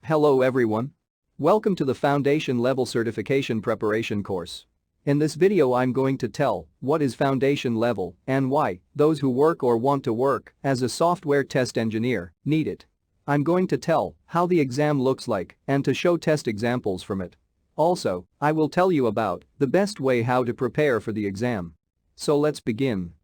Hello everyone. Welcome to the Foundation Level Certification Preparation course. In this video I'm going to tell what is Foundation Level and why those who work or want to work as a software test engineer need it. I'm going to tell how the exam looks like and to show test examples from it. Also, I will tell you about the best way how to prepare for the exam. So let's begin.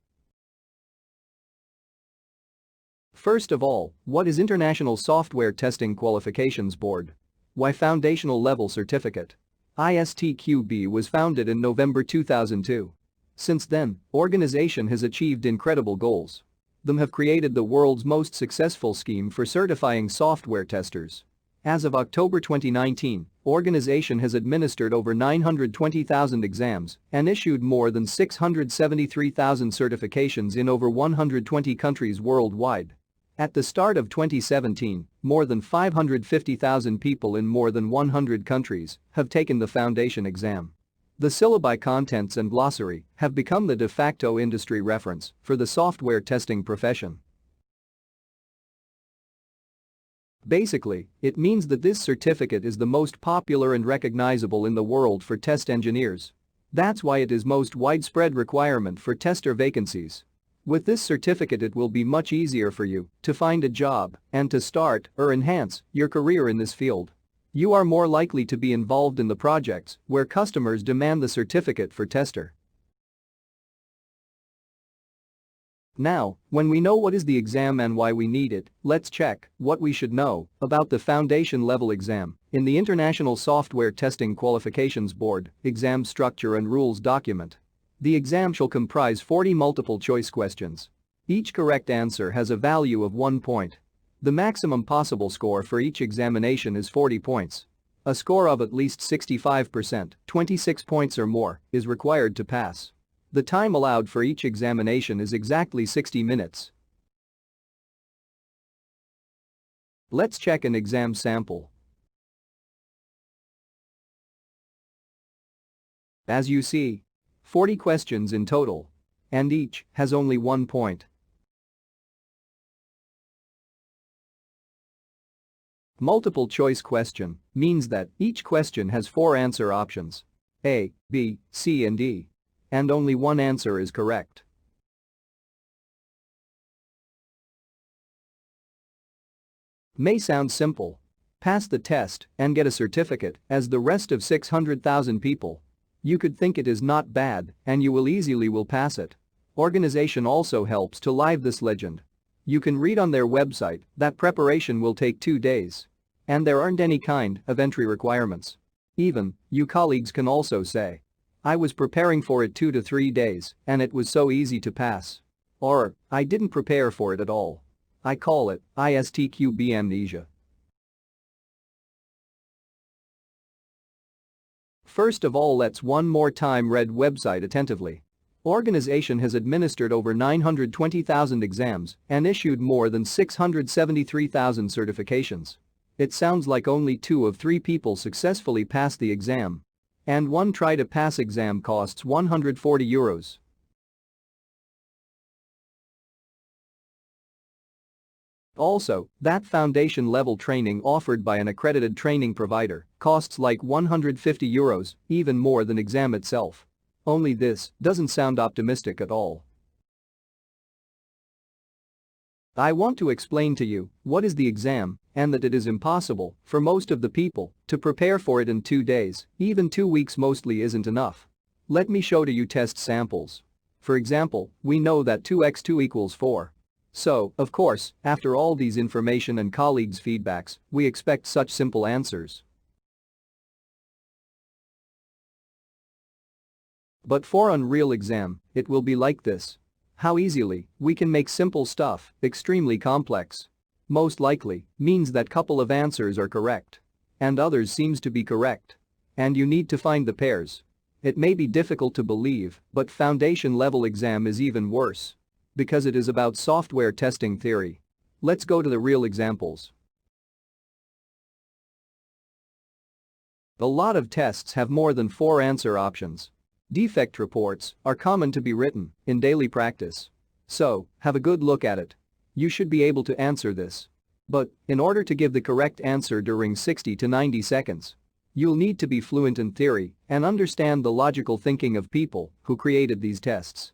First of all, what is International Software Testing Qualifications Board? Why Foundational Level Certificate? ISTQB was founded in November 2002. Since then, organization has achieved incredible goals. Them have created the world's most successful scheme for certifying software testers. As of October 2019, organization has administered over 920,000 exams and issued more than 673,000 certifications in over 120 countries worldwide. At the start of 2017, more than 550,000 people in more than 100 countries have taken the foundation exam. The syllabi contents and glossary have become the de facto industry reference for the software testing profession. Basically, it means that this certificate is the most popular and recognizable in the world for test engineers. That's why it is most widespread requirement for tester vacancies. With this certificate it will be much easier for you to find a job and to start or enhance your career in this field. You are more likely to be involved in the projects where customers demand the certificate for tester. Now, when we know what is the exam and why we need it, let's check what we should know about the foundation level exam in the International Software Testing Qualifications Board exam structure and rules document. The exam shall comprise 40 multiple-choice questions. Each correct answer has a value of 1 point. The maximum possible score for each examination is 40 points. A score of at least 65%, 26 points or more, is required to pass. The time allowed for each examination is exactly 60 minutes. Let's check an exam sample. As you see, 40 questions in total. And each has only 1 point. Multiple choice question means that each question has 4 answer options. A, B, C and D. And only one answer is correct. May sound simple. Pass the test and get a certificate as the rest of 600,000 people. You could think it is not bad and you will easily pass it. Organization also helps to live this legend. You can read on their website that preparation will take 2 days. And there aren't any kind of entry requirements. Even, you colleagues can also say, I was preparing for it 2 to 3 days and it was so easy to pass. Or, I didn't prepare for it at all. I call it ISTQB amnesia. First of all, let's one more time read website attentively. Organization has administered over 920,000 exams and issued more than 673,000 certifications. It sounds like only 2 of 3 people successfully pass the exam. And one try to pass exam costs €140. Also, that foundation level training offered by an accredited training provider costs like €150, even more than exam itself. Only this doesn't sound optimistic at all. I want to explain to you what is the exam and that it is impossible for most of the people to prepare for it in 2 days, even 2 weeks mostly isn't enough. Let me show to you test samples. For example, we know that 2x2 equals 4. So, of course, after all these information and colleagues' feedbacks, we expect such simple answers. But for unreal exam, it will be like this. How easily we can make simple stuff extremely complex. Most likely means that couple of answers are correct. And others seems to be correct. And you need to find the pairs. It may be difficult to believe, but foundation level exam is even worse. Because it is about software testing theory. Let's go to the real examples. A lot of tests have more than 4 answer options. Defect reports are common to be written in daily practice. So, have a good look at it. You should be able to answer this. But, in order to give the correct answer during 60 to 90 seconds, you'll need to be fluent in theory and understand the logical thinking of people who created these tests.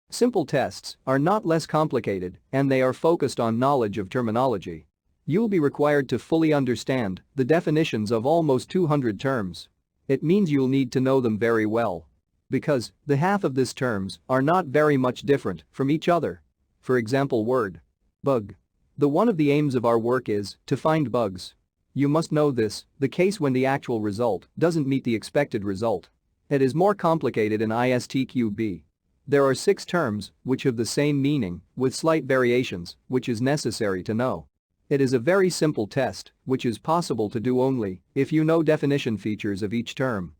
Simple tests are not less complicated and they are focused on knowledge of terminology. You'll be required to fully understand the definitions of almost 200 terms. It means you'll need to know them very well. Because the half of these terms are not very much different from each other. For example, word. Bug. One of the aims of our work is to find bugs. You must know this, the case when the actual result doesn't meet the expected result. It is more complicated in ISTQB. There are 6 terms which have the same meaning with slight variations which is necessary to know. It is a very simple test which is possible to do only if you know definition features of each term.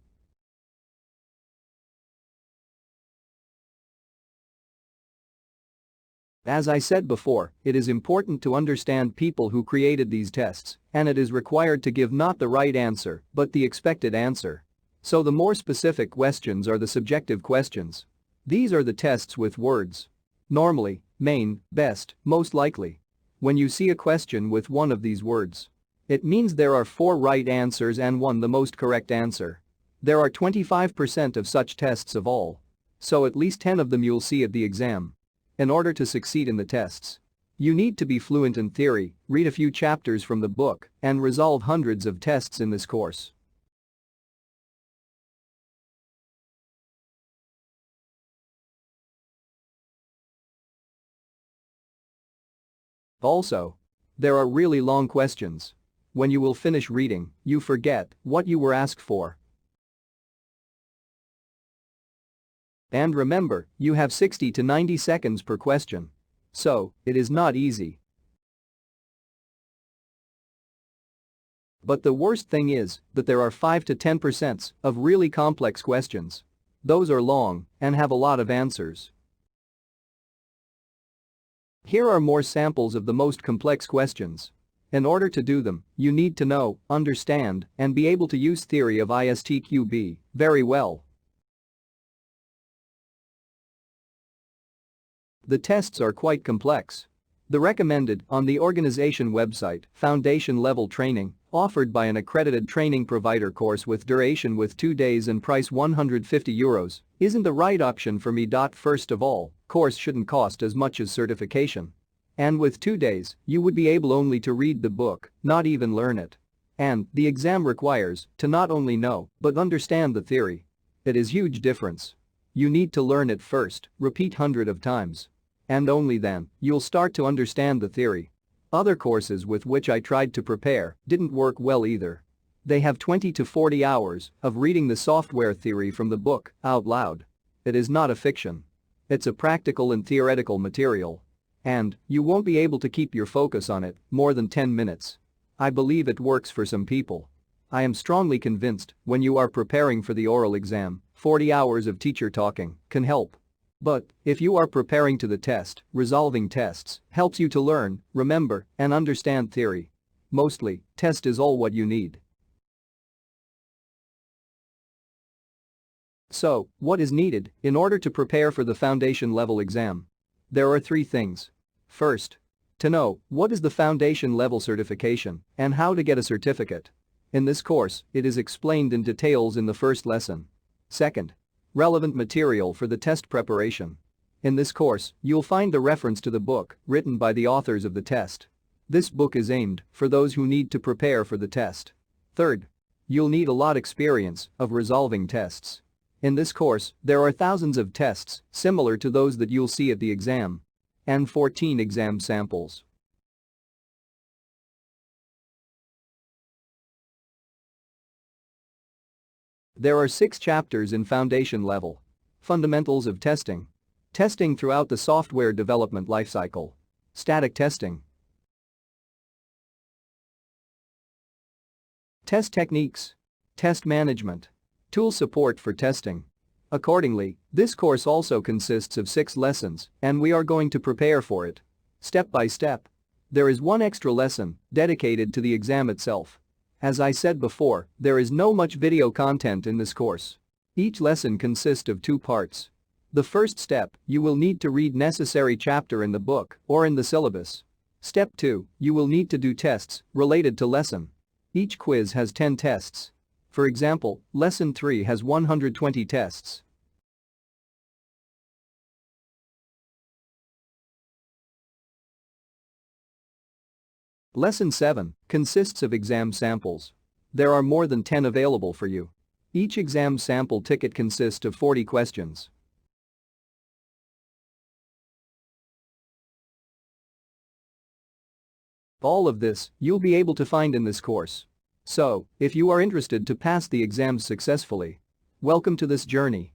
As I said before, it is important to understand people who created these tests, and it is required to give not the right answer but the expected answer. So the more specific questions are the subjective questions. These are the tests with words. Normally, main, best, most likely. When you see a question with one of these words, it means there are 4 right answers and 1 the most correct answer. There are 25% of such tests of all. So at least 10 of them you'll see at the exam. In order to succeed in the tests, you need to be fluent in theory, read a few chapters from the book, and resolve hundreds of tests in this course. Also, there are really long questions. When you will finish reading, you forget what you were asked for. And remember, you have 60 to 90 seconds per question. So, it is not easy. But the worst thing is that there are 5 to 10% of really complex questions. Those are long and have a lot of answers. Here are more samples of the most complex questions. In order to do them, you need to know, understand, and be able to use theory of ISTQB very well. The tests are quite complex. The recommended on the organization website, Foundation Level Training, offered by an accredited training provider course with duration with 2 days and price €150, isn't the right option for me. First of all, course shouldn't cost as much as certification. And with 2 days, you would be able only to read the book, not even learn it. And the exam requires to not only know, but understand the theory. It is huge difference. You need to learn it first, repeat hundreds of times. And only then, you'll start to understand the theory. Other courses with which I tried to prepare didn't work well either. They have 20 to 40 hours of reading the software theory from the book out loud. It is not a fiction. It's a practical and theoretical material. And you won't be able to keep your focus on it more than 10 minutes. I believe it works for some people. I am strongly convinced when you are preparing for the oral exam, 40 hours of teacher talking can help. But, if you are preparing to the test, resolving tests helps you to learn, remember, and understand theory. Mostly, test is all what you need. So, what is needed in order to prepare for the foundation level exam? There are 3 things. First, to know what is the foundation level certification and how to get a certificate. In this course, it is explained in details in the first lesson. Second, relevant material for the test preparation. In this course, you'll find a reference to the book written by the authors of the test. This book is aimed for those who need to prepare for the test. Third, you'll need a lot experience of resolving tests. In this course, there are thousands of tests similar to those that you'll see at the exam. And 14 exam samples. There are 6 chapters in foundation level. Fundamentals of testing. Testing throughout the software development lifecycle. Static testing. Test techniques. Test management. Tool support for testing. Accordingly, this course also consists of 6 lessons, and we are going to prepare for it. Step by step. There is 1 extra lesson dedicated to the exam itself. As I said before, there is no much video content in this course. Each lesson consists of 2 parts. The first step, you will need to read necessary chapter in the book or in the syllabus. Step 2, you will need to do tests related to lesson. Each quiz has 10 tests. For example, Lesson 3 has 120 tests. Lesson 7 consists of exam samples. There are more than 10 available for you. Each exam sample ticket consists of 40 questions. All of this you'll be able to find in this course. So, if you are interested to pass the exams successfully, welcome to this journey.